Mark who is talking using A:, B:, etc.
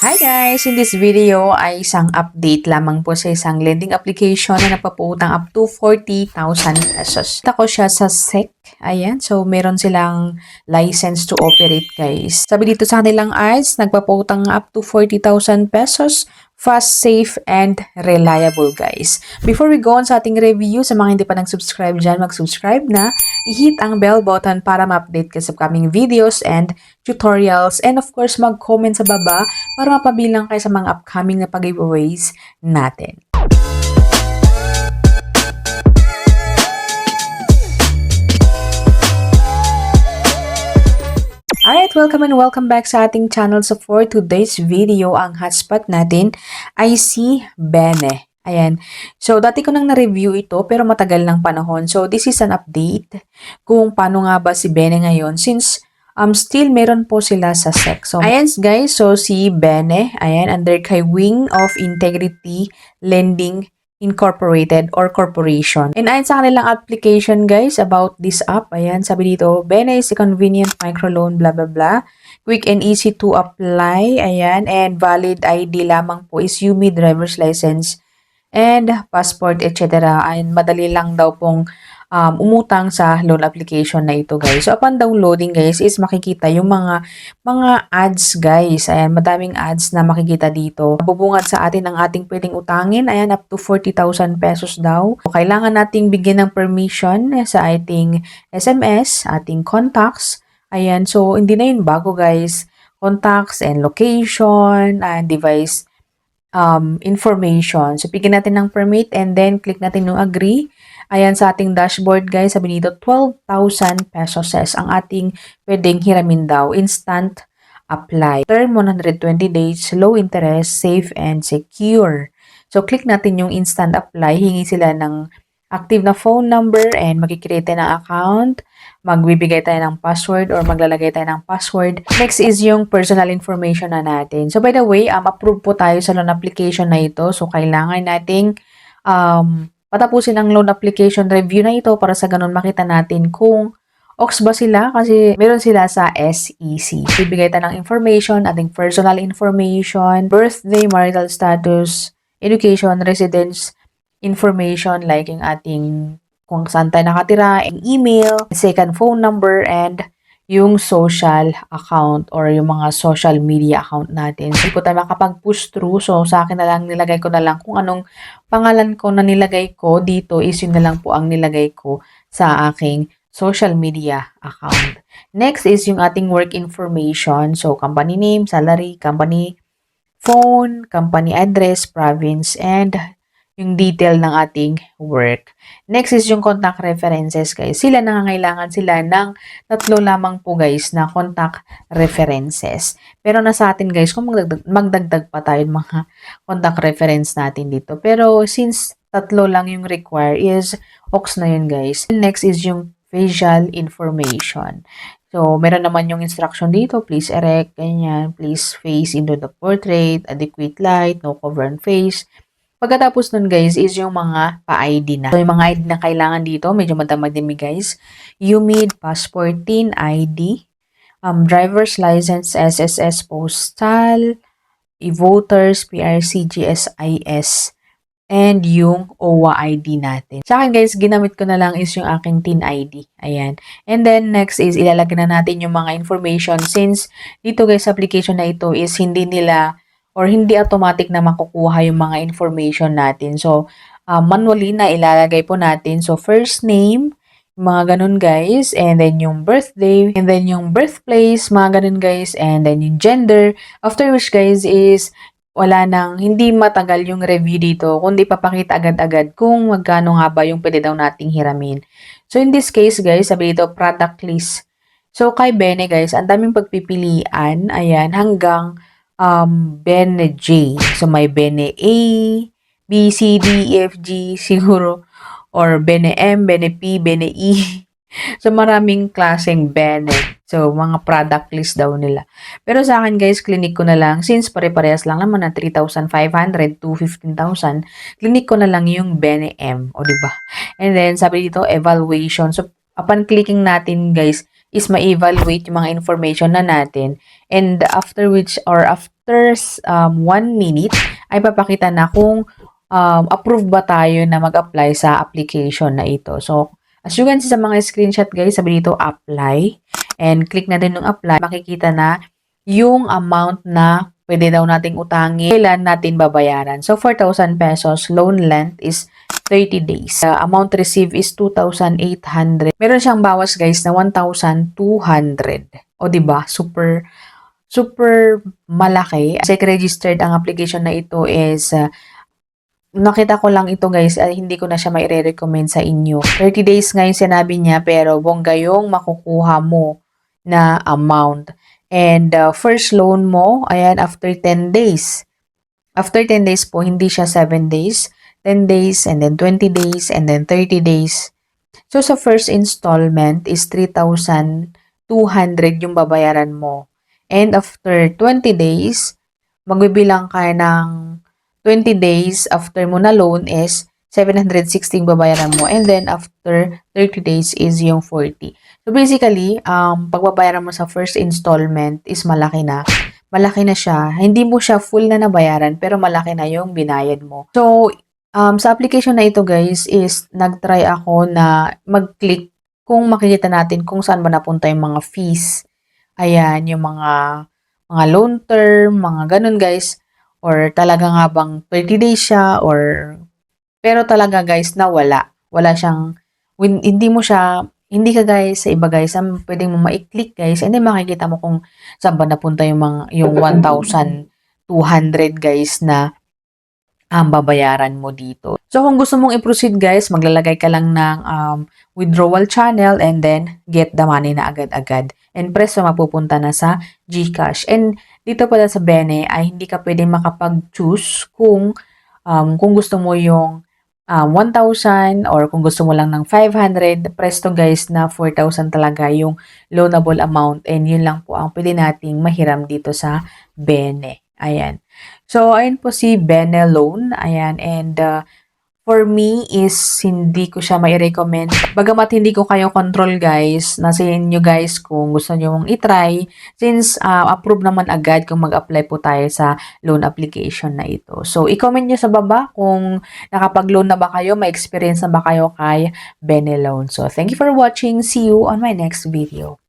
A: Hi guys! In this video ay isang update lamang po sa isang lending application na nagpapautang up to 40,000 pesos. Kita ko siya sa SEC. Ayan. So, meron silang license to operate guys. Sabi dito sa kanilang ads, nagpapautang up to 40,000 pesos. Fast, safe, and reliable guys. Before we go on sa ating review, sa mga hindi pa nag-subscribe dyan, mag-subscribe na. I-hit ang bell button para ma-update ka sa upcoming videos and tutorials. And of course, mag-comment sa baba para mapabilang kayo sa mga upcoming na pag-giveaways natin. Alright, welcome and welcome back sa ating channel. So for today's video, ang hotspot natin ay si Bene. Ayan. So, dati ko nang na-review ito pero matagal ng panahon. So, this is an update kung paano nga ba si Bene ngayon since still meron po sila sa SEC. So, ayan guys. So, si Bene, ayan, under kay Wing of Integrity Lending Incorporated or Corporation. And ayon sa kanilang application guys about this app, ayan, sabi dito, Bene is a convenient microloan, blah blah blah. Quick and easy to apply, ayan, and valid ID lamang po is UMI driver's license and passport, etc. And madali lang daw pong umutang sa loan application na ito guys. So upon downloading guys is makikita yung mga ads guys. Ayan, madaming ads na makikita dito. Bubungad sa atin ang ating pwedeng utangin. Ayan, up to 40,000 pesos daw. So, kailangan nating bigyan ng permission sa ating SMS, ating contacts. Ayan, so hindi na yun bago guys. Contacts and location and device information. So, bigyan natin ng permit and then click natin yung agree. Ayan sa ating dashboard guys, sabi dito 12,000 pesos ang ating pwedeng hiramin daw. Instant apply. Term 120 days, low interest, safe and secure. So click natin yung instant apply. Hingi sila ng active na phone number and magkikreate ng account. Magbibigay tayo ng password or maglalagay tayo ng password. Next is yung personal information na natin. So by the way, approve po tayo sa loan application na ito. So kailangan nating patapusin ang loan application review na ito para sa ganun makita natin kung OX ba sila kasi meron sila sa SEC. Bibigay tayo ng information, ating personal information, birthday, marital status, education, residence information like yung ating kung saan tayo nakatira, yung email, second phone number, and yung social account or yung mga social media account natin. So, po tayo makapag-push through. So, sa akin na lang, nilagay ko na lang kung anong pangalan ko na nilagay ko dito is yun na lang po ang nilagay ko sa aking social media account. Next is yung ating work information. So, company name, salary, company phone, company address, province, and yung detail ng ating work. Next is yung contact references guys. Sila nangangailangan sila ng tatlo lamang po guys na contact references. Pero nasa atin guys kung magdagdag pa tayo mga contact reference natin dito. Pero since tatlo lang yung require is OX na yun guys. Next is yung facial information. So, meron naman yung instruction dito. Please erect, ganyan. Please face into the portrait, adequate light, no cover on face. Pagkatapos nun guys is yung mga pa-ID na. So yung mga ID na kailangan dito, medyo madami guys. UMID, passport, TIN, ID, driver's license, SSS, postal, e-voters, PRC, GSIS, and yung OWA ID natin. Sa akin guys, ginamit ko na lang is yung aking TIN ID. Ayan. And then next is ilalagay na natin yung mga information since dito guys application na ito is hindi nila or hindi automatic na makukuha yung mga information natin. So, manually na ilalagay po natin. So, first name, mga ganun guys, and then yung birthday, and then yung birthplace, mga ganun guys, and then yung gender. After which guys is, wala nang, hindi matagal yung review dito, kundi papakita agad-agad kung magkano nga ba yung pwede daw nating hiramin. So, in this case guys, sabi dito, product list. So, kay Bene guys, ang daming pagpipilian, ayan, hanggang Bene J. So, may Bene A, B, C, D, E, F, G, siguro, or Bene M, Bene P, Bene E. So, maraming klaseng Bene. So, mga product list daw nila. Pero sa akin, guys, clinic ko na lang. Since pare-parehas lang naman na 3,500 to 15,000, clinic ko na lang yung Bene M. O, diba? And then, sabi dito, evaluation. So, upon clicking natin, guys, is ma-evaluate yung mga information na natin. And after 1 minute, ay papakita na kung approve ba tayo na mag-apply sa application na ito. So, as you can see sa mga screenshot guys, sabi dito apply. And click natin yung apply. Makikita na yung amount na pwede daw nating utangin, kailan natin babayaran. So, 4,000 pesos. Loan length is 30 days. Amount received is 2,800. Meron siyang bawas guys na 1,200. O diba? Super malaki. Kasi registered ang application na ito is nakita ko lang ito guys, hindi ko na siya mai-recommend sa inyo. 30 days nga yung sinabi niya, pero bongga yung makukuha mo na amount. And first loan mo, ayan, after 10 days. After 10 days po, hindi siya 7 days, 10 days, and then 20 days, and then 30 days. So, sa first installment is 3,200 yung babayaran mo. And after 20 days, magbibilang ka ng 20 days after mo na loan is 760 babayaran mo. And then, after 30 days is yung 40. So, basically, pagbabayaran mo sa first installment is malaki na. Malaki na siya. Hindi mo siya full na nabayaran, pero malaki na yung binayad mo. So, sa application na ito, guys, is nag-try ako na mag-click kung makikita natin kung saan ba napunta yung mga fees. Ayan, yung mga loan term, mga ganun, guys. Or talaga nga bang 30 days siya pero talaga guys na wala. Wala siyang hindi ka guys sa iba guys pwedeng mo ma-click guys and then makikita mo kung saan ba napunta yung 1,200 guys na babayaran mo dito. So, kung gusto mong i-proceed guys, maglalagay ka lang ng withdrawal channel and then get the money na agad-agad. And presto mapupunta na sa GCash. And dito pala sa Bene ay hindi ka pwedeng makapag-choose kung gusto mo yung 1,000 or kung gusto mo lang ng 500. Presto guys na 4,000 talaga yung loanable amount and yun lang po ang pwede nating mahiram dito sa Bene. Ayan. So, ayun po si Bene Loan. Ayan. And for me is hindi ko siya mai-recommend. Bagamat hindi ko kayo control guys, nasa inyo guys kung gusto nyo mong itry. Since approve naman agad kung mag-apply po tayo sa loan application na ito. So, i-comment nyo sa baba kung nakapag-loan na ba kayo, may experience na ba kayo kay Bene Loan. So, thank you for watching. See you on my next video.